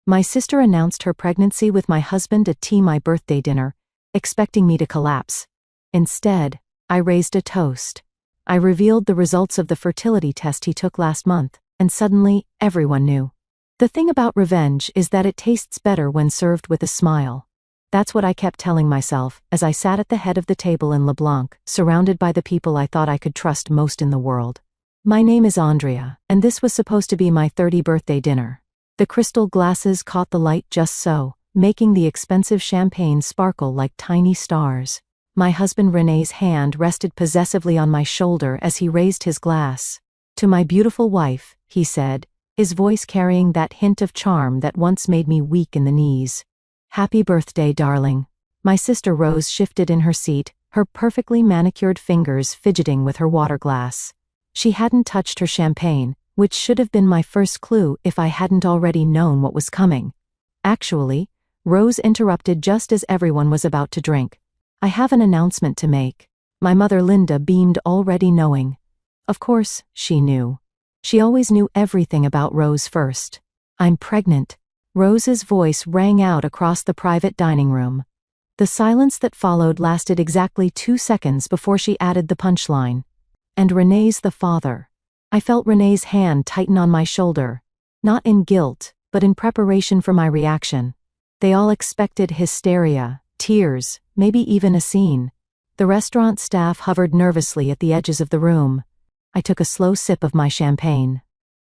My sister announced her pregnancy with my husband at my birthday dinner, expecting me to collapse. Instead, I raised a toast. I revealed the results of the fertility test he took last month, and suddenly, everyone knew. The thing about revenge is that it tastes better when served with a smile. That's what I kept telling myself as I sat at the head of the table in LeBlanc, surrounded by the people I thought I could trust most in the world. My name is Andrea, and this was supposed to be my 30th birthday dinner. The crystal glasses caught the light just so, making the expensive champagne sparkle like tiny stars. My husband René's hand rested possessively on my shoulder as he raised his glass. "To my beautiful wife," he said, his voice carrying that hint of charm that once made me weak in the knees. "Happy birthday, darling." My sister Rose shifted in her seat, her perfectly manicured fingers fidgeting with her water glass. She hadn't touched her champagne, which should have been my first clue if I hadn't already known what was coming. Actually, Rose interrupted just as everyone was about to drink. "I have an announcement to make." My mother Linda beamed, already knowing. Of course, she knew. She always knew everything about Rose first. "I'm pregnant." Rose's voice rang out across the private dining room. The silence that followed lasted exactly 2 seconds before she added the punchline. "And René's the father." I felt René's hand tighten on my shoulder, not in guilt, but in preparation for my reaction. They all expected hysteria, tears, maybe even a scene. The restaurant staff hovered nervously at the edges of the room. I took a slow sip of my champagne.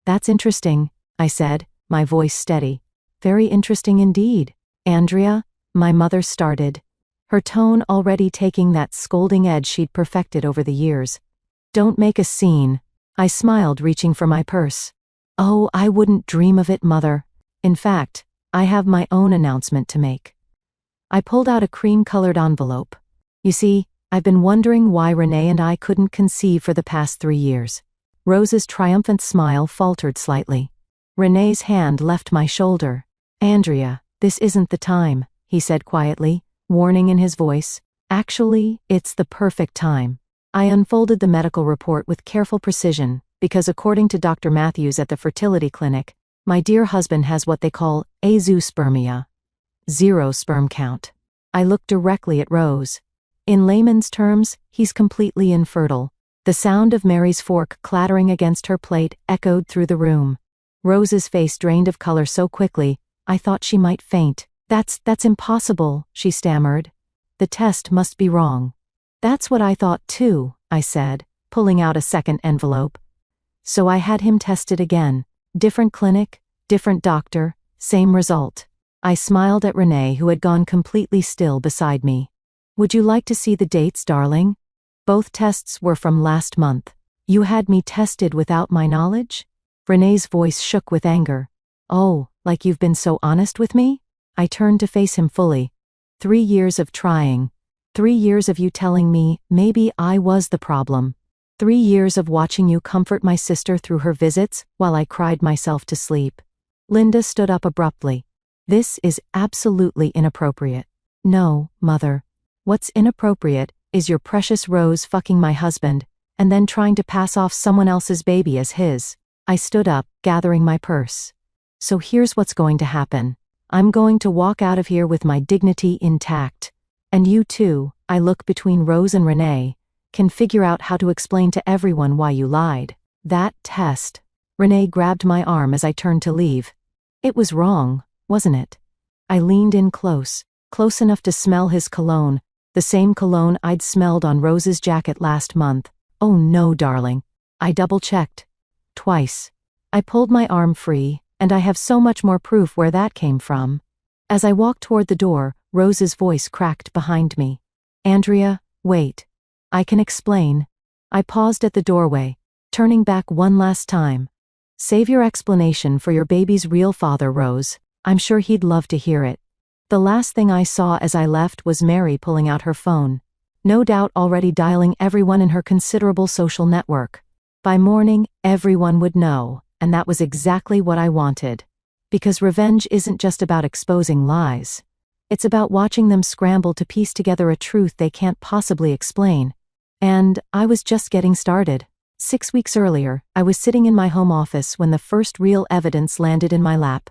"That's interesting," I said, my voice steady. "Very interesting indeed." "Andrea," my mother started, her tone already taking that scolding edge she'd perfected over the years. "Don't make a scene." I smiled, reaching for my purse. "Oh, I wouldn't dream of it, Mother. In fact, I have my own announcement to make." I pulled out a cream-colored envelope. "You see, I've been wondering why René and I couldn't conceive for the past 3 years. Rose's triumphant smile faltered slightly. René's hand left my shoulder. "Andrea, this isn't the time," he said quietly, warning in his voice. "Actually, it's the perfect time." I unfolded the medical report with careful precision, because according to Dr. Matthews at the fertility clinic, my dear husband has what they call azoospermia. 0 sperm count. I looked directly at Rose. In layman's terms, he's completely infertile. The sound of Mary's fork clattering against her plate echoed through the room. Rose's face drained of color so quickly, I thought she might faint. That's impossible," she stammered. "The test must be wrong." "That's what I thought too," I said, pulling out a second envelope. So I had him tested again. Different clinic, different doctor, same result. I smiled at René, who had gone completely still beside me. "Would you like to see the dates, darling? Both tests were from last month." "You had me tested without my knowledge?" René's voice shook with anger. "Oh, like you've been so honest with me?" I turned to face him fully. 3 years of trying. 3 years of you telling me maybe I was the problem. 3 years of watching you comfort my sister through her visits while I cried myself to sleep. Linda stood up abruptly. "This is absolutely inappropriate." "No, Mother. What's inappropriate is your precious Rose fucking my husband, and then trying to pass off someone else's baby as his." I stood up, gathering my purse. "So here's what's going to happen. I'm going to walk out of here with my dignity intact. And you too," I look between Rose and René, "can figure out how to explain to everyone why you lied. That test." René grabbed my arm as I turned to leave. "It was wrong, wasn't it?" I leaned in close enough to smell his cologne, the same cologne I'd smelled on Rose's jacket last month. "Oh no, darling." I double-checked. Twice. I pulled my arm free, and I have so much more proof where that came from. As I walked toward the door, Rose's voice cracked behind me. "Andrea, wait. I can explain." I paused at the doorway, turning back one last time. "Save your explanation for your baby's real father, Rose. I'm sure he'd love to hear it." The last thing I saw as I left was Mary pulling out her phone. No doubt already dialing everyone in her considerable social network. By morning, everyone would know, and that was exactly what I wanted. Because revenge isn't just about exposing lies. It's about watching them scramble to piece together a truth they can't possibly explain. And I was just getting started. 6 weeks earlier, I was sitting in my home office when the first real evidence landed in my lap.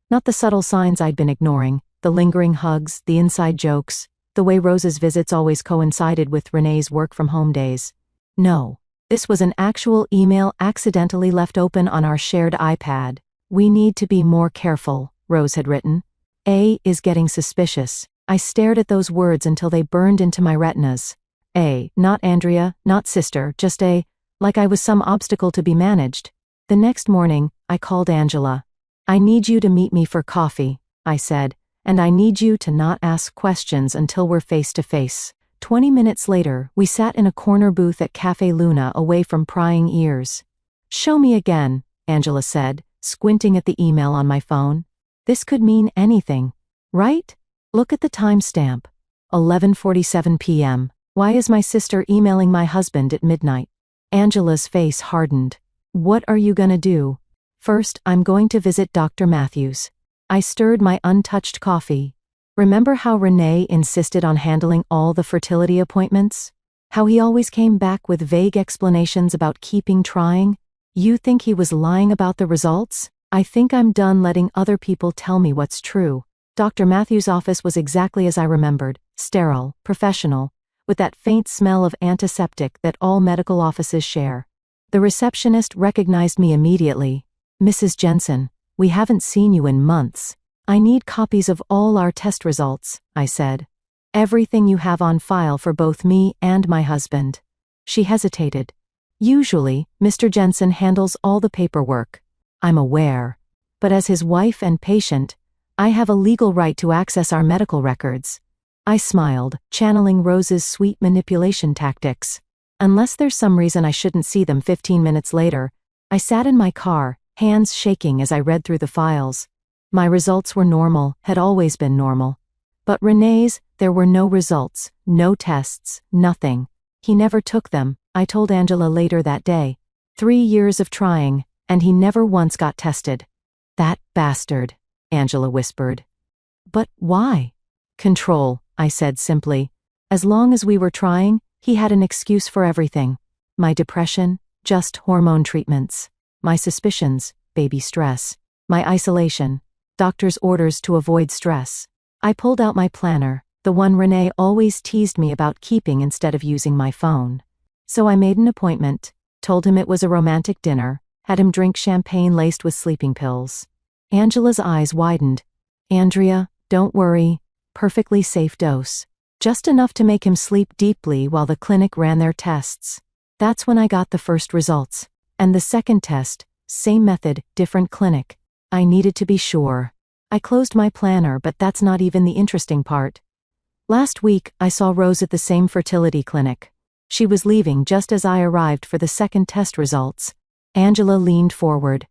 Not the subtle signs I'd been ignoring, the lingering hugs, the inside jokes, the way Rose's visits always coincided with Renee's work-from-home days. No. This was an actual email accidentally left open on our shared iPad. "We need to be more careful," Rose had written. "A is getting suspicious." I stared at those words until they burned into my retinas. A, not Andrea, not sister, just A, like I was some obstacle to be managed. The next morning, I called Angela. "I need you to meet me for coffee," I said, "and I need you to not ask questions until we're face to face." 20 minutes later, we sat in a corner booth at Cafe Luna away from prying ears. "Show me again," Angela said, squinting at the email on my phone. This could mean anything, right? Look at the timestamp. 11:47 p.m. Why is my sister emailing my husband at midnight? Angela's face hardened. "What are you gonna do?" "First, I'm going to visit Dr. Matthews." I stirred my untouched coffee. Remember how Renee insisted on handling all the fertility appointments? How he always came back with vague explanations about keeping trying? You think he was lying about the results? I think I'm done letting other people tell me what's true. Dr. Matthews' office was exactly as I remembered, sterile, professional, with that faint smell of antiseptic that all medical offices share. The receptionist recognized me immediately. "Mrs. Jensen, we haven't seen you in months. I need copies of all our test results," I said. "Everything you have on file for both me and my husband." She hesitated. "Usually, Mr. Jensen handles all the paperwork." "I'm aware. But as his wife and patient, I have a legal right to access our medical records." I smiled, channeling Rose's sweet manipulation tactics. Unless there's some reason I shouldn't see them 15 minutes later, I sat in my car, hands shaking as I read through the files. My results were normal, had always been normal. But Renee's, there were no results, no tests, nothing. He never took them, I told Angela later that day. 3 years of trying, and he never once got tested. "That bastard," Angela whispered. "But why?" "Control," I said simply. As long as we were trying, he had an excuse for everything. My depression, just hormone treatments. My suspicions, baby stress. My isolation, doctor's orders to avoid stress. I pulled out my planner, the one Renee always teased me about keeping instead of using my phone. So I made an appointment, told him it was a romantic dinner, had him drink champagne laced with sleeping pills. Angela's eyes widened. "Andrea, don't worry, perfectly safe dose. Just enough to make him sleep deeply while the clinic ran their tests." That's when I got the first results. And the second test, same method, different clinic. I needed to be sure. I closed my planner, but that's not even the interesting part. Last week, I saw Rose at the same fertility clinic. She was leaving just as I arrived for the second test results. Angela leaned forward.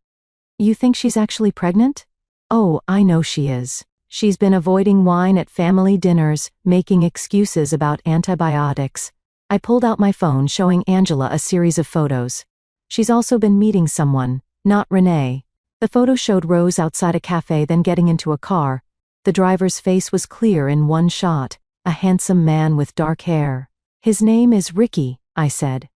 "You think she's actually pregnant?" "Oh, I know she is. She's been avoiding wine at family dinners, making excuses about antibiotics." I pulled out my phone showing Angela a series of photos. "She's also been meeting someone, not Renee." The photo showed Rose outside a cafe, then getting into a car. The driver's face was clear in one shot, a handsome man with dark hair. "His name is Ricky," I said.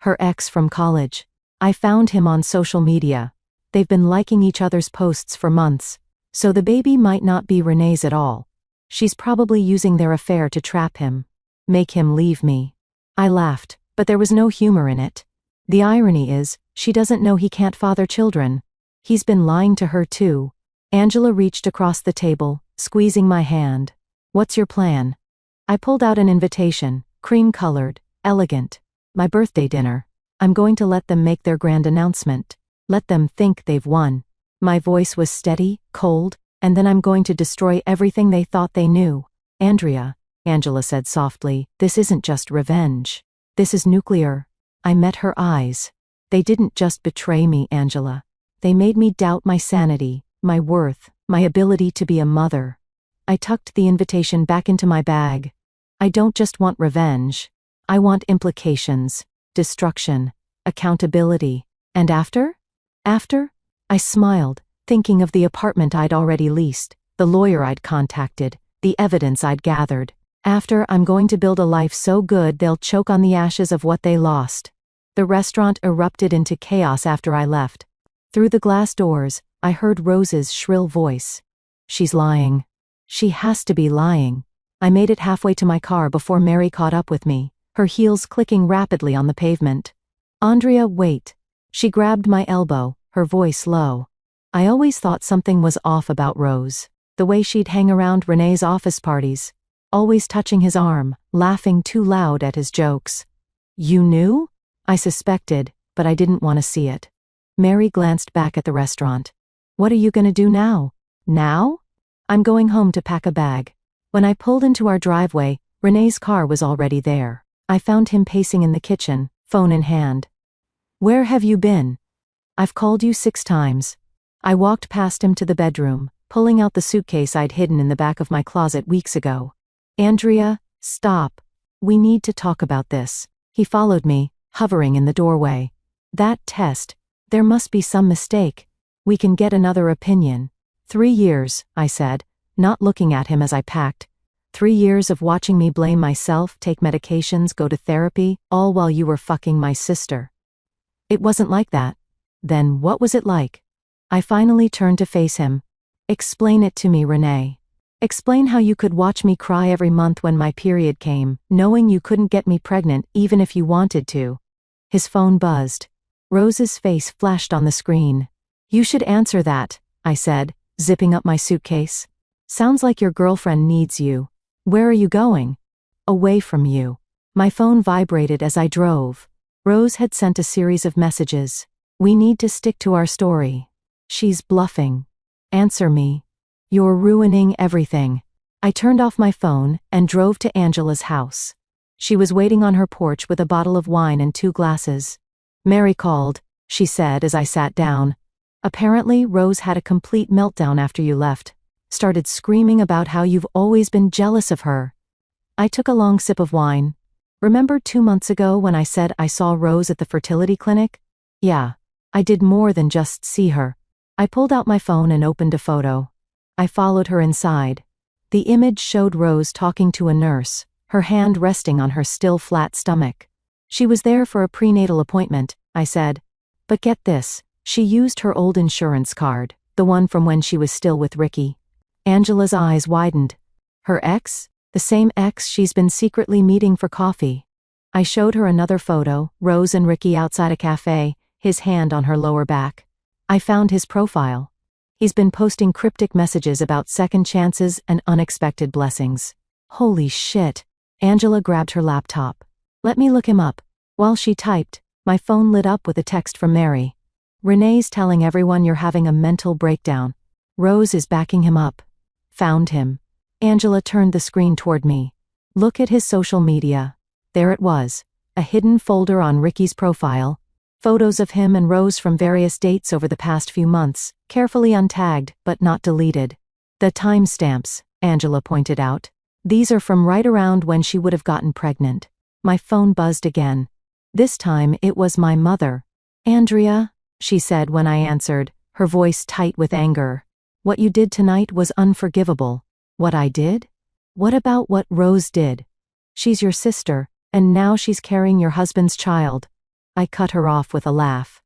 "Her ex from college. I found him on social media. They've been liking each other's posts for months, so the baby might not be Renee's at all. She's probably using their affair to trap him, make him leave me." I laughed, but there was no humor in it. The irony is, she doesn't know he can't father children. He's been lying to her too. Angela reached across the table, squeezing my hand. "What's your plan?" I pulled out an invitation, cream-colored, elegant. "My birthday dinner. I'm going to let them make their grand announcement. Let them think they've won." My voice was steady, cold, "and then I'm going to destroy everything they thought they knew." "Andrea," Angela said softly, "this isn't just revenge. This is nuclear." I met her eyes. "They didn't just betray me, Angela. They made me doubt my sanity, my worth, my ability to be a mother." I tucked the invitation back into my bag. "I don't just want revenge. I want implications, destruction, accountability. And after?" "After?" I smiled, thinking of the apartment I'd already leased, the lawyer I'd contacted, the evidence I'd gathered. "After, I'm going to build a life so good they'll choke on the ashes of what they lost." The restaurant erupted into chaos after I left. Through the glass doors, I heard Rose's shrill voice. She's lying. She has to be lying. I made it halfway to my car before Mary caught up with me, her heels clicking rapidly on the pavement. Andrea, wait. She grabbed my elbow, her voice low. I always thought something was off about Rose. The way she'd hang around Renee's office parties. Always touching his arm, laughing too loud at his jokes. You knew? I suspected, but I didn't want to see it. Mary glanced back at the restaurant. What are you gonna do now? Now? I'm going home to pack a bag. When I pulled into our driveway, Renee's car was already there. I found him pacing in the kitchen, phone in hand. Where have you been? I've called you 6 times. I walked past him to the bedroom, pulling out the suitcase I'd hidden in the back of my closet weeks ago. Andrea, stop. We need to talk about this. He followed me, hovering in the doorway. That test. There must be some mistake. We can get another opinion. 3 years, I said, not looking at him as I packed. 3 years of watching me blame myself, take medications, go to therapy, all while you were fucking my sister. It wasn't like that. Then what was it like? I finally turned to face him. Explain it to me, Renee. Explain how you could watch me cry every month when my period came, knowing you couldn't get me pregnant even if you wanted to. His phone buzzed. Rose's face flashed on the screen. You should answer that, I said, zipping up my suitcase. Sounds like your girlfriend needs you. Where are you going? Away from you. My phone vibrated as I drove. Rose had sent a series of messages. We need to stick to our story. She's bluffing. Answer me. You're ruining everything. I turned off my phone and drove to Angela's house. She was waiting on her porch with a bottle of wine and 2 glasses. Mary called, she said as I sat down. Apparently, Rose had a complete meltdown after you left. Started screaming about how you've always been jealous of her. I took a long sip of wine. Remember 2 months ago when I said I saw Rose at the fertility clinic? Yeah. I did more than just see her. I pulled out my phone and opened a photo. I followed her inside. The image showed Rose talking to a nurse, her hand resting on her still flat stomach. She was there for a prenatal appointment, I said. But get this, she used her old insurance card, the one from when she was still with Ricky. Angela's eyes widened. Her ex? The same ex she's been secretly meeting for coffee. I showed her another photo, Rose and Ricky outside a cafe, his hand on her lower back. I found his profile. He's been posting cryptic messages about second chances and unexpected blessings. Holy shit. Angela grabbed her laptop. Let me look him up. While she typed, my phone lit up with a text from Mary. Renee's telling everyone you're having a mental breakdown. Rose is backing him up. Found him. Angela turned the screen toward me. Look at his social media. There it was. A hidden folder on Ricky's profile. Photos of him and Rose from various dates over the past few months, carefully untagged, but not deleted. The timestamps, Angela pointed out. These are from right around when she would have gotten pregnant. My phone buzzed again. This time it was my mother. Andrea, she said when I answered, her voice tight with anger. What you did tonight was unforgivable. What I did? What about what Rose did? She's your sister, and now she's carrying your husband's child. I cut her off with a laugh.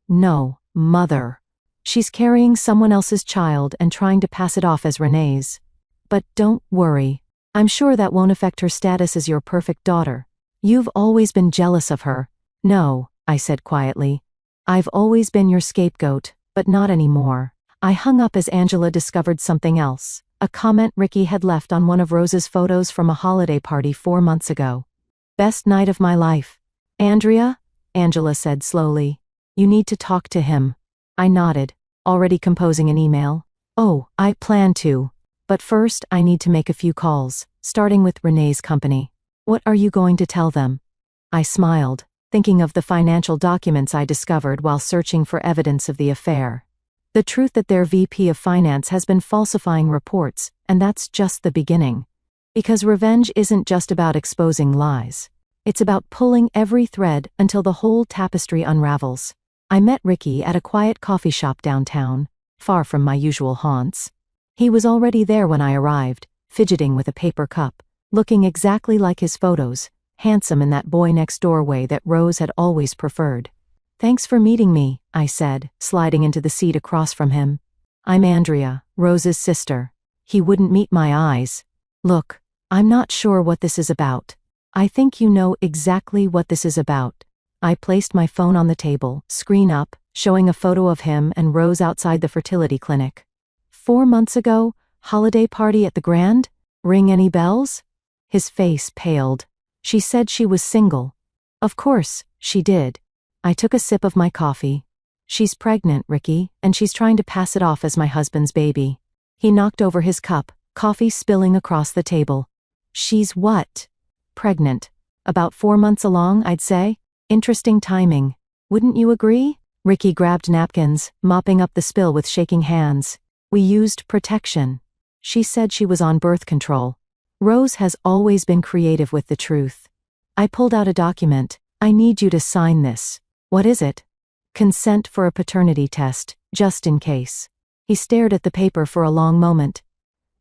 No, mother. She's carrying someone else's child and trying to pass it off as Renee's. But don't worry. I'm sure that won't affect her status as your perfect daughter. You've always been jealous of her. No, I said quietly. I've always been your scapegoat, but not anymore. I hung up as Angela discovered something else. A comment Ricky had left on one of Rose's photos from a holiday party 4 months ago. Best night of my life. Andrea? Angela said slowly. You need to talk to him. I nodded, already composing an email. Oh, I plan to. But first I need to make a few calls, starting with Renee's company. What are you going to tell them? I smiled, thinking of the financial documents I discovered while searching for evidence of the affair. The truth that their VP of finance has been falsifying reports, and that's just the beginning. Because revenge isn't just about exposing lies. It's about pulling every thread until the whole tapestry unravels. I met Ricky at a quiet coffee shop downtown, far from my usual haunts. He was already there when I arrived, fidgeting with a paper cup, looking exactly like his photos, handsome in that boy next door way that Rose had always preferred. Thanks for meeting me, I said, sliding into the seat across from him. I'm Andrea, Rose's sister. He wouldn't meet my eyes. Look, I'm not sure what this is about. I think you know exactly what this is about. I placed my phone on the table, screen up, showing a photo of him and Rose outside the fertility clinic. 4 months ago, holiday party at the Grand? Ring any bells? His face paled. She said she was single. Of course, she did. I took a sip of my coffee. She's pregnant, Ricky, and she's trying to pass it off as my husband's baby. He knocked over his cup, coffee spilling across the table. She's what? Pregnant. About 4 months along, I'd say. Interesting timing. Wouldn't you agree? Ricky grabbed napkins, mopping up the spill with shaking hands. We used protection. She said she was on birth control. Rose has always been creative with the truth. I pulled out a document. I need you to sign this. What is it? Consent for a paternity test, just in case. He stared at the paper for a long moment.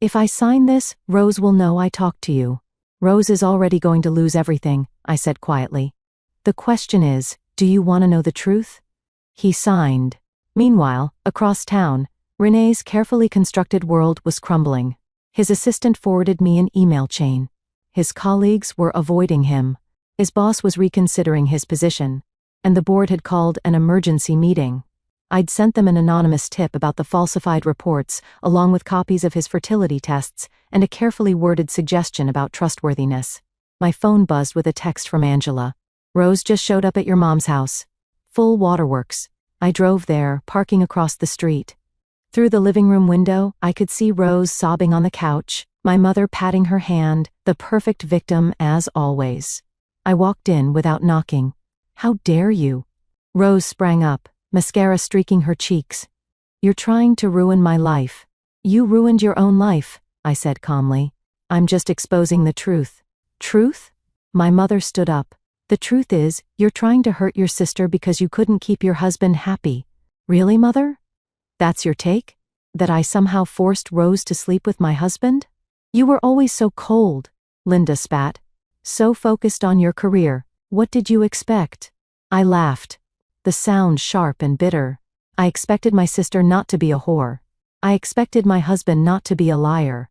If I sign this, Rose will know I talked to you. Rose is already going to lose everything, I said quietly. The question is, do you want to know the truth? He signed. Meanwhile, across town, Renee's carefully constructed world was crumbling. His assistant forwarded me an email chain. His colleagues were avoiding him. His boss was reconsidering his position. And the board had called an emergency meeting. I'd sent them an anonymous tip about the falsified reports, along with copies of his fertility tests, and a carefully worded suggestion about trustworthiness. My phone buzzed with a text from Angela. Rose just showed up at your mom's house. Full waterworks. I drove there, parking across the street. Through the living room window, I could see Rose sobbing on the couch, my mother patting her hand, the perfect victim as always. I walked in without knocking. How dare you? Rose sprang up, mascara streaking her cheeks. You're trying to ruin my life. You ruined your own life, I said calmly. I'm just exposing the truth. Truth? My mother stood up. The truth is, you're trying to hurt your sister because you couldn't keep your husband happy. Really, Mother? That's your take? That I somehow forced Rose to sleep with my husband? You were always so cold, Linda spat. So focused on your career. What did you expect? I laughed. The sound sharp and bitter. I expected my sister not to be a whore. I expected my husband not to be a liar.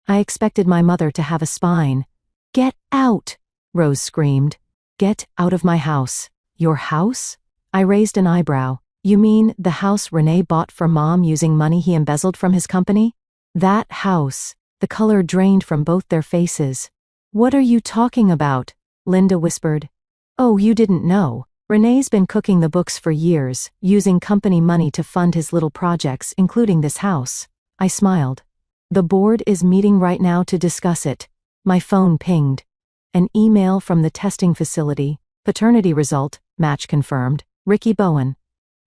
I expected my mother to have a spine. Get out! Rose screamed. Get out of my house. Your house? I raised an eyebrow. You mean the house Renee bought for Mom using money he embezzled from his company? That house. The color drained from both their faces. What are you talking about? Linda whispered. Oh, you didn't know. Renee's been cooking the books for years, using company money to fund his little projects, including this house. I smiled. The board is meeting right now to discuss it. My phone pinged. An email from the testing facility. Paternity result, match confirmed. Ricky Bowen.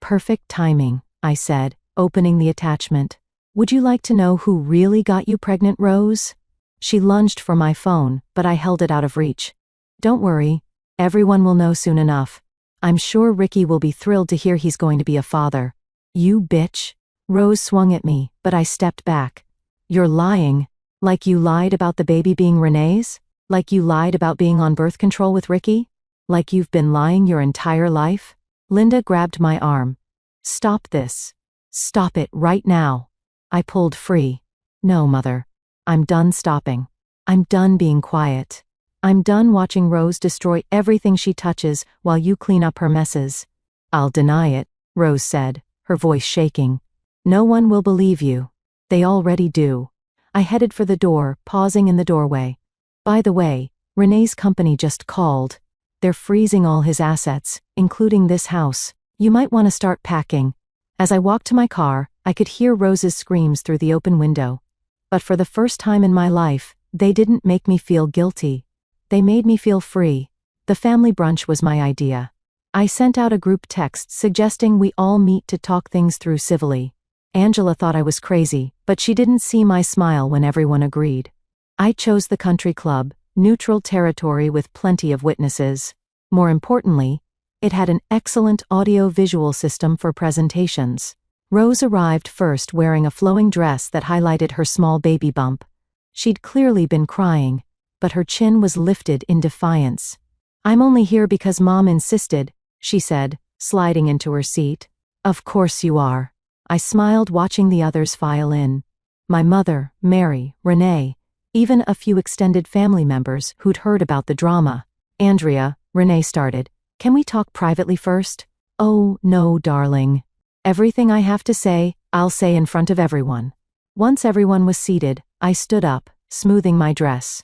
Perfect timing, I said, opening the attachment. Would you like to know who really got you pregnant, Rose? She lunged for my phone, but I held it out of reach. Don't worry. Everyone will know soon enough. I'm sure Ricky will be thrilled to hear he's going to be a father. You bitch. Rose swung at me, but I stepped back. You're lying. Like you lied about the baby being Renee's? Like you lied about being on birth control with Ricky? Like you've been lying your entire life? Linda grabbed my arm. Stop this. Stop it right now. I pulled free. No, Mother. I'm done stopping. I'm done being quiet. I'm done watching Rose destroy everything she touches while you clean up her messes. I'll deny it, Rose said, her voice shaking. No one will believe you. They already do. I headed for the door, pausing in the doorway. By the way, Renee's company just called. They're freezing all his assets, including this house. You might want to start packing. As I walked to my car, I could hear Rose's screams through the open window. But for the first time in my life, they didn't make me feel guilty. They made me feel free. The family brunch was my idea. I sent out a group text suggesting we all meet to talk things through civilly. Angela thought I was crazy, but she didn't see my smile when everyone agreed. I chose the country club, neutral territory with plenty of witnesses. More importantly, it had an excellent audio-visual system for presentations. Rose arrived first wearing a flowing dress that highlighted her small baby bump. She'd clearly been crying, but her chin was lifted in defiance. I'm only here because Mom insisted, she said, sliding into her seat. Of course you are. I smiled watching the others file in. My mother, Mary, Renee, even a few extended family members who'd heard about the drama. Andrea, Renee started, can we talk privately first? Oh, no, darling. Everything I have to say, I'll say in front of everyone. Once everyone was seated, I stood up, smoothing my dress.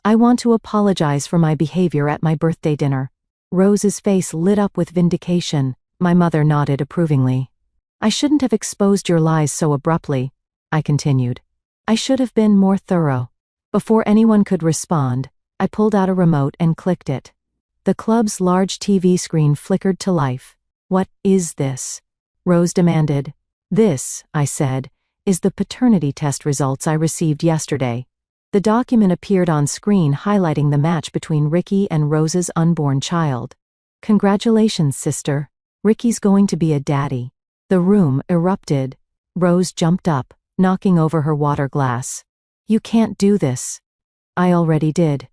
I want to apologize for my behavior at my birthday dinner. Rose's face lit up with vindication. My mother nodded approvingly. I shouldn't have exposed your lies so abruptly, I continued. I should have been more thorough. Before anyone could respond, I pulled out a remote and clicked it. The club's large TV screen flickered to life. What is this? Rose demanded. This, I said, is the paternity test results I received yesterday. The document appeared on screen highlighting the match between Ricky and Rose's unborn child. Congratulations, sister. Ricky's going to be a daddy. The room erupted. Rose jumped up, knocking over her water glass. You can't do this. I already did.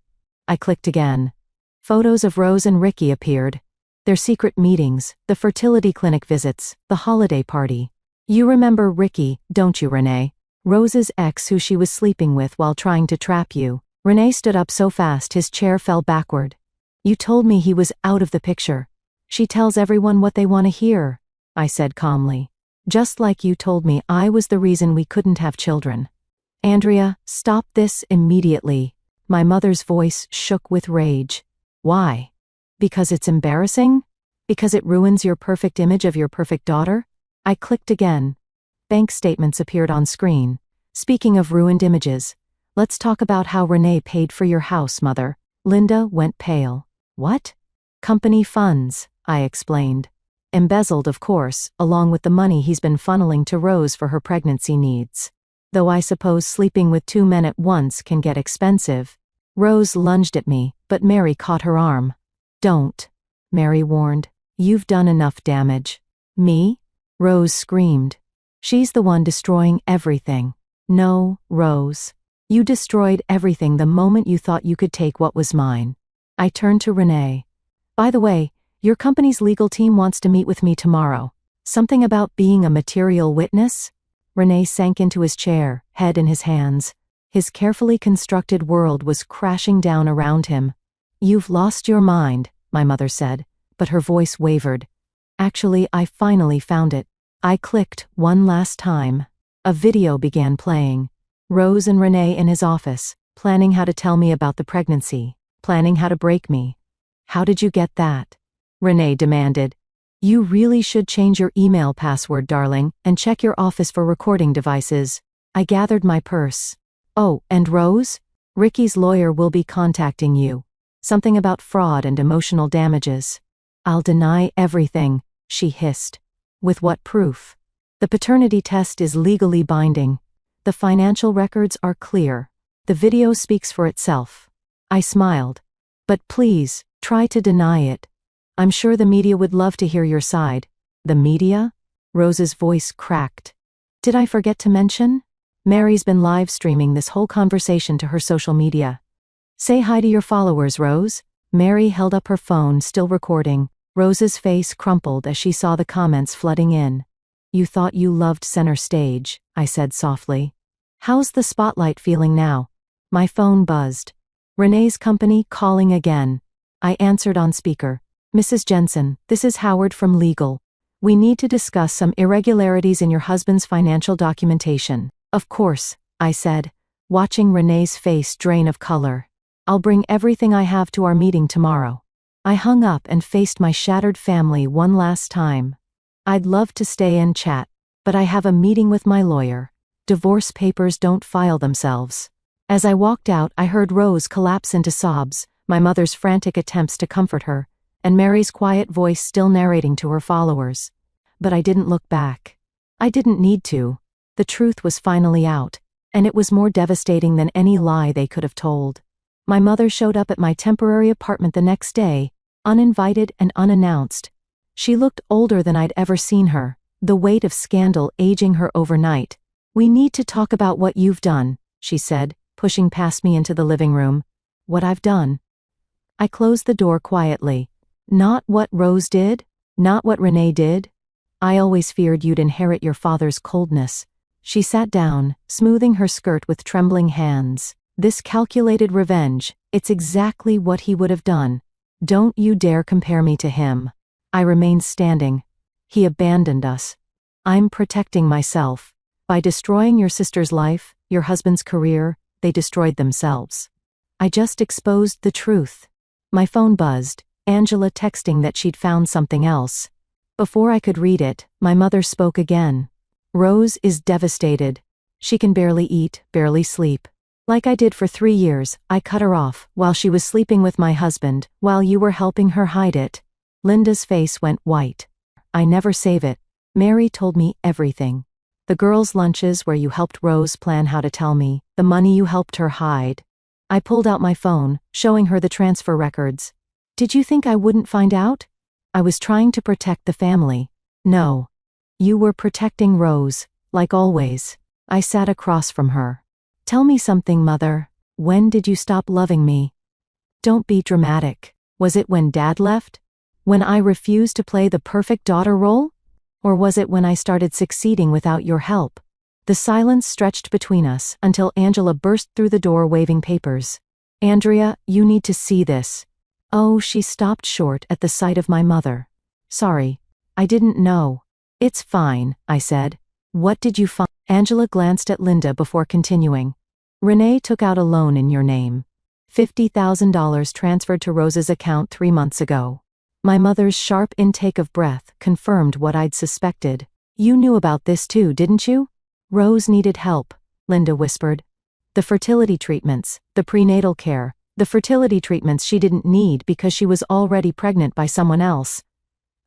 I clicked again. Photos of Rose and Ricky appeared. Their secret meetings, the fertility clinic visits, the holiday party. You remember Ricky, don't you, Renee? Rose's ex who she was sleeping with while trying to trap you. Renee stood up so fast his chair fell backward. You told me he was out of the picture. She tells everyone what they want to hear, I said calmly. Just like you told me I was the reason we couldn't have children. Andrea, stop this immediately. My mother's voice shook with rage. Why? Because it's embarrassing? Because it ruins your perfect image of your perfect daughter? I clicked again. Bank statements appeared on screen. Speaking of ruined images, let's talk about how Renee paid for your house, Mother. Linda went pale. What? Company funds, I explained. Embezzled, of course, along with the money he's been funneling to Rose for her pregnancy needs. Though I suppose sleeping with 2 men at once can get expensive. Rose lunged at me, but Mary caught her arm. Don't, Mary warned. You've done enough damage. Me? Rose screamed. She's the one destroying everything. No, Rose. You destroyed everything the moment you thought you could take what was mine. I turned to Renee. By the way, your company's legal team wants to meet with me tomorrow. Something about being a material witness? Renee sank into his chair, head in his hands. His carefully constructed world was crashing down around him. You've lost your mind, my mother said, but her voice wavered. Actually, I finally found it. I clicked one last time. A video began playing. Rose and Renee in his office, planning how to tell me about the pregnancy, planning how to break me. How did you get that? Renee demanded. You really should change your email password, darling, and check your office for recording devices. I gathered my purse. Oh, and Rose? Ricky's lawyer will be contacting you. Something about fraud and emotional damages. I'll deny everything, she hissed. With what proof? The paternity test is legally binding. The financial records are clear. The video speaks for itself. I smiled. But please, try to deny it. I'm sure the media would love to hear your side. The media? Rose's voice cracked. Did I forget to mention? Mary's been live streaming this whole conversation to her social media. Say hi to your followers, Rose. Mary held up her phone, still recording. Rose's face crumpled as she saw the comments flooding in. You thought you loved center stage, I said softly. How's the spotlight feeling now? My phone buzzed. Renee's company calling again. I answered on speaker. Mrs. Jensen, this is Howard from legal. We need to discuss some irregularities in your husband's financial documentation. Of course, I said, watching Renee's face drain of color. I'll bring everything I have to our meeting tomorrow. I hung up and faced my shattered family one last time. I'd love to stay and chat, but I have a meeting with my lawyer. Divorce papers don't file themselves. As I walked out, I heard Rose collapse into sobs, my mother's frantic attempts to comfort her, and Mary's quiet voice still narrating to her followers. But I didn't look back. I didn't need to. The truth was finally out, and it was more devastating than any lie they could have told. My mother showed up at my temporary apartment the next day, uninvited and unannounced. She looked older than I'd ever seen her, the weight of scandal aging her overnight. We need to talk about what you've done, she said, pushing past me into the living room. What I've done? I closed the door quietly. Not what Rose did? Not what Renee did? I always feared you'd inherit your father's coldness. She sat down, smoothing her skirt with trembling hands. This calculated revenge, it's exactly what he would have done. Don't you dare compare me to him. I remained standing. He abandoned us. I'm protecting myself. By destroying your sister's life, your husband's career, they destroyed themselves. I just exposed the truth. My phone buzzed, Angela texting that she'd found something else. Before I could read it, my mother spoke again. Rose is devastated. She can barely eat, barely sleep. Like I did for 3 years, I cut her off while she was sleeping with my husband, while you were helping her hide it. Linda's face went white. I never save it. Mary told me everything. The girls' lunches where you helped Rose plan how to tell me, the money you helped her hide. I pulled out my phone, showing her the transfer records. Did you think I wouldn't find out? I was trying to protect the family. No. You were protecting Rose, like always. I sat across from her. Tell me something, Mother. When did you stop loving me? Don't be dramatic. Was it when Dad left? When I refused to play the perfect daughter role? Or was it when I started succeeding without your help? The silence stretched between us until Angela burst through the door waving papers. Andrea, you need to see this. Oh, she stopped short at the sight of my mother. Sorry. I didn't know. It's fine, I said. What did you find? Angela glanced at Linda before continuing. Renee took out a loan in your name. $50,000 transferred to Rose's account 3 months ago. My mother's sharp intake of breath confirmed what I'd suspected. You knew about this too, didn't you? Rose needed help, Linda whispered. The fertility treatments, the prenatal care, the fertility treatments she didn't need because she was already pregnant by someone else.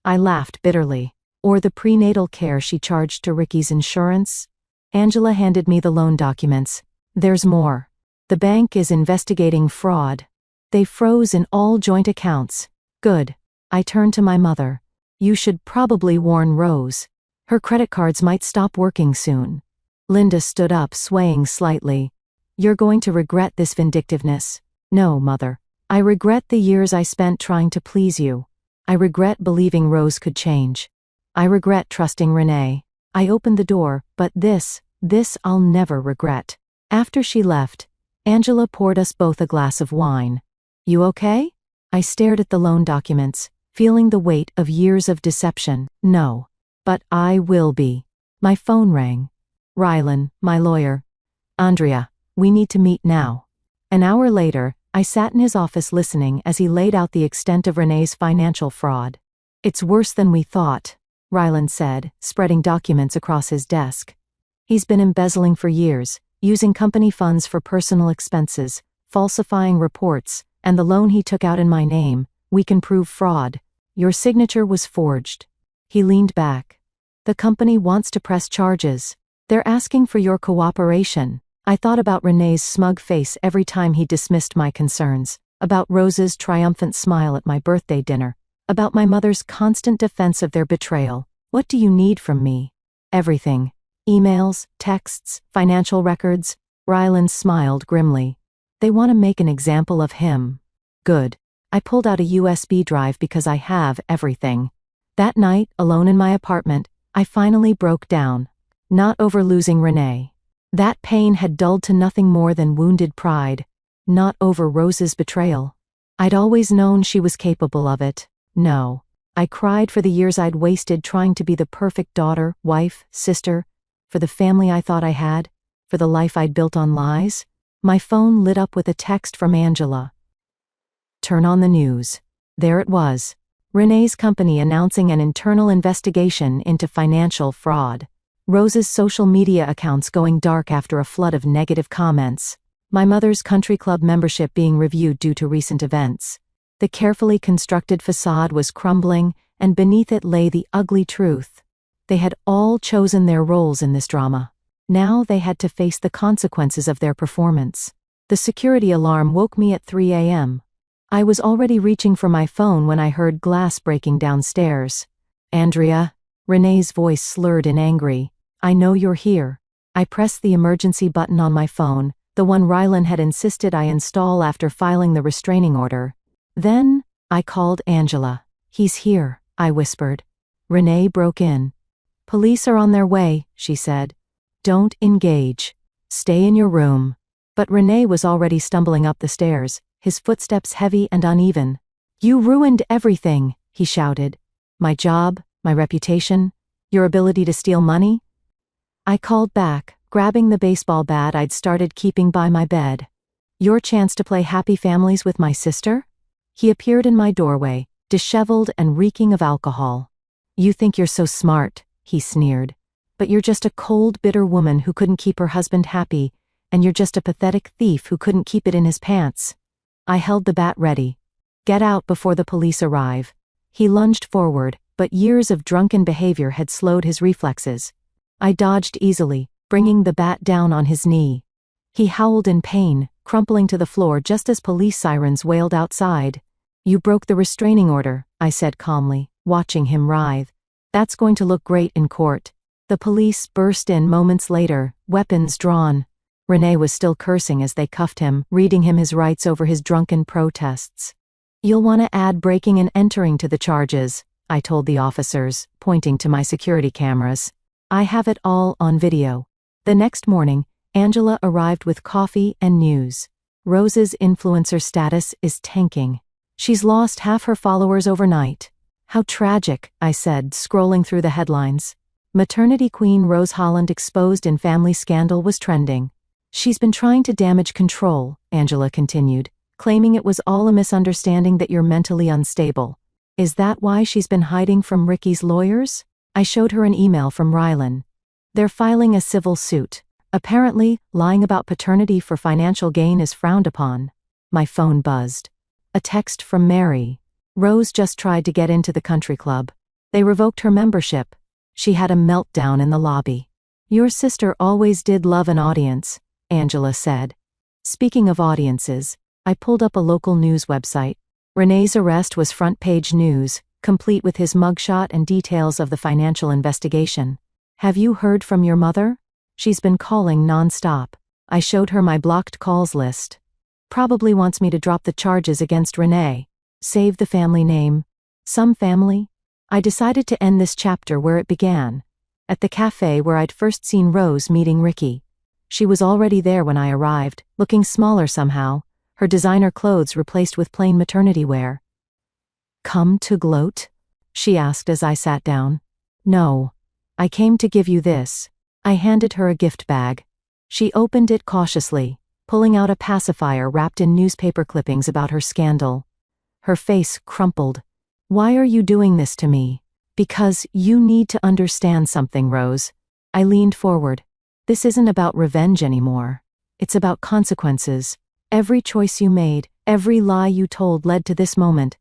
I laughed bitterly. Or the prenatal care she charged to Ricky's insurance? Angela handed me the loan documents. There's more. The bank is investigating fraud. They froze in all joint accounts. Good. I turned to my mother. You should probably warn Rose. Her credit cards might stop working soon. Linda stood up, swaying slightly. You're going to regret this vindictiveness. No, Mother. I regret the years I spent trying to please you. I regret believing Rose could change. I regret trusting Renee. I opened the door, but this I'll never regret. After she left, Angela poured us both a glass of wine. You okay? I stared at the loan documents, feeling the weight of years of deception. No. But I will be. My phone rang. Rylan, my lawyer. Andrea, we need to meet now. An hour later, I sat in his office listening as he laid out the extent of Renee's financial fraud. It's worse than we thought, Rylan said, spreading documents across his desk. He's been embezzling for years, using company funds for personal expenses, falsifying reports, and the loan he took out in my name. We can prove fraud. Your signature was forged. He leaned back. The company wants to press charges. They're asking for your cooperation. I thought about Renee's smug face every time he dismissed my concerns, about Rose's triumphant smile at my birthday dinner, about my mother's constant defense of their betrayal. What do you need from me? Everything. Emails, texts, financial records. Rylan smiled grimly. They want to make an example of him. Good. I pulled out a USB drive because I have everything. That night, alone in my apartment, I finally broke down. Not over losing Renee. That pain had dulled to nothing more than wounded pride. Not over Rose's betrayal. I'd always known she was capable of it. No. I cried for the years I'd wasted trying to be the perfect daughter, wife, sister, for the family I thought I had, for the life I'd built on lies. My phone lit up with a text from Angela. Turn on the news. There it was. Renee's company announcing an internal investigation into financial fraud. Rose's social media accounts going dark after a flood of negative comments. My mother's country club membership being reviewed due to recent events. The carefully constructed facade was crumbling, and beneath it lay the ugly truth. They had all chosen their roles in this drama. Now they had to face the consequences of their performance. The security alarm woke me at 3 a.m. I was already reaching for my phone when I heard glass breaking downstairs. Andrea, Renee's voice slurred in angry. I know you're here. I pressed the emergency button on my phone, the one Rylan had insisted I install after filing the restraining order. Then, I called Angela. He's here, I whispered. Renee broke in. Police are on their way, she said. Don't engage. Stay in your room. But Renee was already stumbling up the stairs, his footsteps heavy and uneven. You ruined everything, he shouted. My job, my reputation, your ability to steal money? I called back, grabbing the baseball bat I'd started keeping by my bed. Your chance to play happy families with my sister? He appeared in my doorway, disheveled and reeking of alcohol. You think you're so smart, he sneered. But you're just a cold, bitter woman who couldn't keep her husband happy, and you're just a pathetic thief who couldn't keep it in his pants. I held the bat ready. Get out before the police arrive. He lunged forward, but years of drunken behavior had slowed his reflexes. I dodged easily, bringing the bat down on his knee. He howled in pain, crumpling to the floor just as police sirens wailed outside. You broke the restraining order, I said calmly, watching him writhe. That's going to look great in court. The police burst in moments later, weapons drawn. Renee was still cursing as they cuffed him, reading him his rights over his drunken protests. You'll want to add breaking and entering to the charges, I told the officers, pointing to my security cameras. I have it all on video. The next morning, Angela arrived with coffee and news. Rose's influencer status is tanking. She's lost half her followers overnight. How tragic, I said, scrolling through the headlines. Maternity queen Rose Holland exposed in family scandal was trending. She's been trying to damage control, Angela continued, claiming it was all a misunderstanding that you're mentally unstable. Is that why she's been hiding from Ricky's lawyers? I showed her an email from Rylan. They're filing a civil suit. Apparently, lying about paternity for financial gain is frowned upon. My phone buzzed. A text from Mary. Rose just tried to get into the country club. They revoked her membership. She had a meltdown in the lobby. Your sister always did love an audience, Angela said. Speaking of audiences, I pulled up a local news website. Renee's arrest was front-page news, complete with his mugshot and details of the financial investigation. Have you heard from your mother? She's been calling non-stop. I showed her my blocked calls list. Probably wants me to drop the charges against Renee. Save the family name. Some family? I decided to end this chapter where it began. At the cafe where I'd first seen Rose meeting Ricky. She was already there when I arrived, looking smaller somehow, her designer clothes replaced with plain maternity wear. Come to gloat? She asked as I sat down. No. I came to give you this. I handed her a gift bag. She opened it cautiously, pulling out a pacifier wrapped in newspaper clippings about her scandal. Her face crumpled. Why are you doing this to me? Because you need to understand something, Rose. I leaned forward. This isn't about revenge anymore. It's about consequences. Every choice you made, every lie you told led to this moment.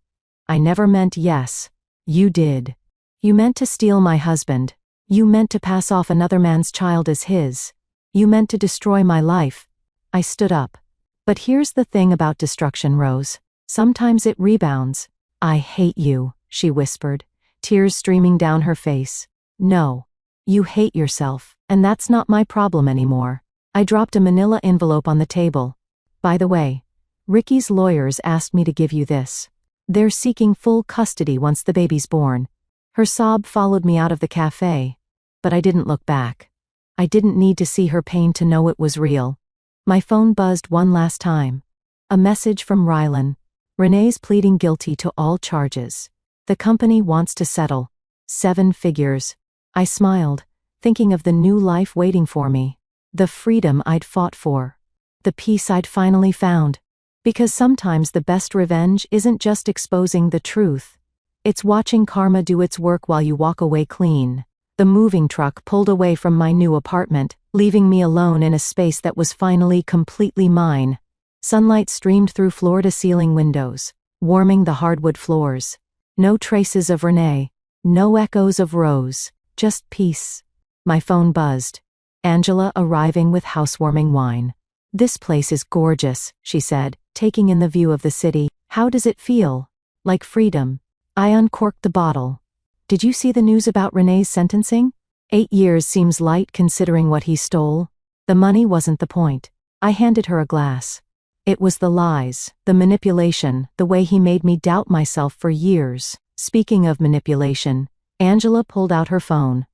I never meant yes. You did. You meant to steal my husband. You meant to pass off another man's child as his. You meant to destroy my life. I stood up. But here's the thing about destruction, Rose. Sometimes it rebounds. I hate you, she whispered, tears streaming down her face. No. You hate yourself, and that's not my problem anymore. I dropped a manila envelope on the table. By the way, Ricky's lawyers asked me to give you this. They're seeking full custody once the baby's born. Her sob followed me out of the cafe. But I didn't look back. I didn't need to see her pain to know it was real. My phone buzzed one last time. A message from Rylan. Renee's pleading guilty to all charges. The company wants to settle. 7 figures. I smiled, thinking of the new life waiting for me. The freedom I'd fought for. The peace I'd finally found. Because sometimes the best revenge isn't just exposing the truth. It's watching karma do its work while you walk away clean. The moving truck pulled away from my new apartment, leaving me alone in a space that was finally completely mine. Sunlight streamed through floor-to-ceiling windows, warming the hardwood floors. No traces of Renee. No echoes of Rose. Just peace. My phone buzzed. Angela arriving with housewarming wine. This place is gorgeous, she said, taking in the view of the city. How does it feel? Like freedom. I uncorked the bottle. Did you see the news about Renee's sentencing? 8 years seems light considering what he stole. The money wasn't the point. I handed her a glass. It was the lies, the manipulation, the way he made me doubt myself for years. Speaking of manipulation, Angela pulled out her phone.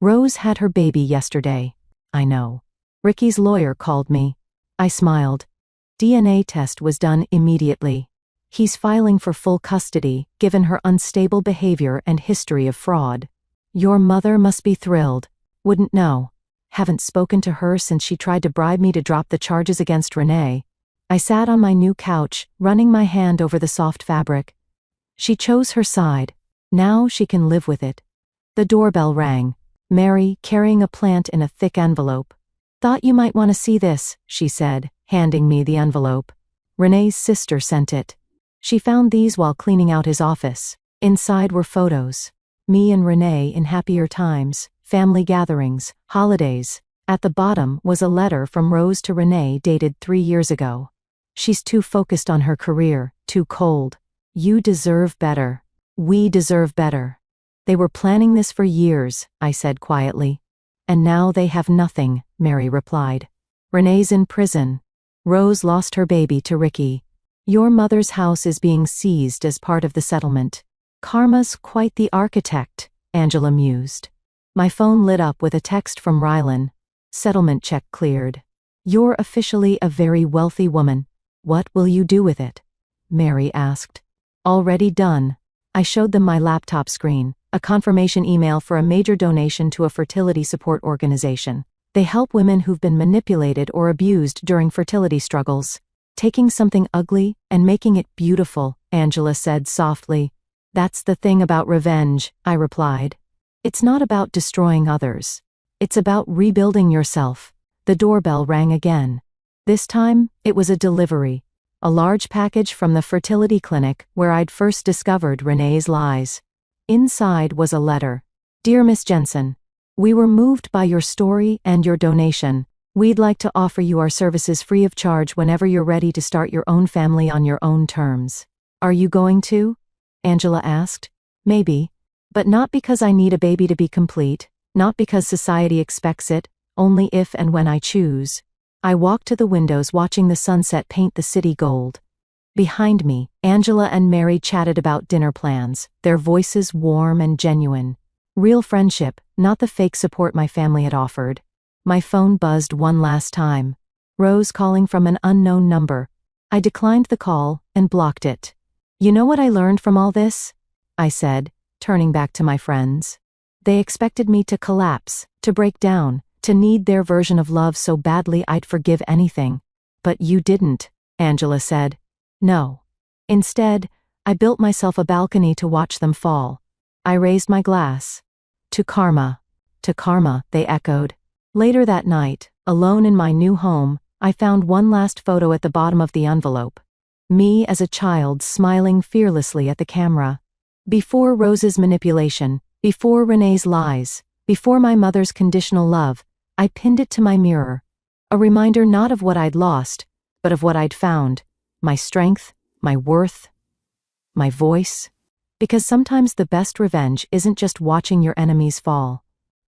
Rose had her baby yesterday. I know. Ricky's lawyer called me. I smiled. DNA test was done immediately. He's filing for full custody, given her unstable behavior and history of fraud. Your mother must be thrilled. Wouldn't know. Haven't spoken to her since she tried to bribe me to drop the charges against Renee. I sat on my new couch, running my hand over the soft fabric. She chose her side. Now she can live with it. The doorbell rang. Mary, carrying a plant in a thick envelope. Thought you might want to see this, she said, handing me the envelope. Renee's sister sent it. She found these while cleaning out his office. Inside were photos. Me and Renee in happier times, family gatherings, holidays. At the bottom was a letter from Rose to Renee dated 3 years ago. She's too focused on her career, too cold. You deserve better. We deserve better. They were planning this for years, I said quietly. And now they have nothing, Mary replied. Renee's in prison. Rose lost her baby to Ricky. Your mother's house is being seized as part of the settlement. Karma's quite the architect, Angela mused. My phone lit up with a text from Rylan. Settlement check cleared. You're officially a very wealthy woman. What will you do with it? Mary asked. Already done. I showed them my laptop screen, a confirmation email for a major donation to a fertility support organization. They help women who've been manipulated or abused during fertility struggles. Taking something ugly and making it beautiful, Angela said softly. That's the thing about revenge, I replied. It's not about destroying others. It's about rebuilding yourself. The doorbell rang again. This time, it was a delivery. A large package from the fertility clinic where I'd first discovered Renee's lies. Inside was a letter. Dear Miss Jensen, we were moved by your story and your donation. We'd like to offer you our services free of charge whenever you're ready to start your own family on your own terms. Are you going to? Angela asked. Maybe. But not because I need a baby to be complete, not because society expects it, only if and when I choose. I walked to the windows watching the sunset paint the city gold. Behind me, Angela and Mary chatted about dinner plans, their voices warm and genuine. Real friendship, not the fake support my family had offered. My phone buzzed one last time. Rose calling from an unknown number. I declined the call and blocked it. You know what I learned from all this? I said, turning back to my friends. They expected me to collapse, to break down, to need their version of love so badly I'd forgive anything. But you didn't, Angela said. No. Instead, I built myself a balcony to watch them fall. I raised my glass. To karma. To karma, they echoed. Later that night, alone in my new home, I found one last photo at the bottom of the envelope. Me as a child smiling fearlessly at the camera. Before Rose's manipulation, before Renee's lies, before my mother's conditional love, I pinned it to my mirror. A reminder not of what I'd lost, but of what I'd found. My strength, my worth, my voice. Because sometimes the best revenge isn't just watching your enemies fall.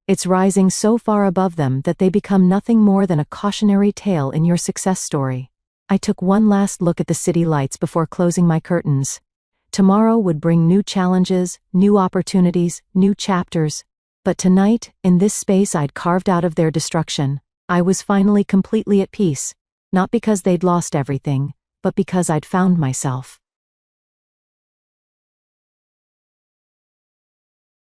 It's rising so far above them that they become nothing more than a cautionary tale in your success story. I took one last look at the city lights before closing my curtains. Tomorrow would bring new challenges, new opportunities, new chapters. But tonight, in this space I'd carved out of their destruction, I was finally completely at peace. Not because they'd lost everything, but because I'd found myself.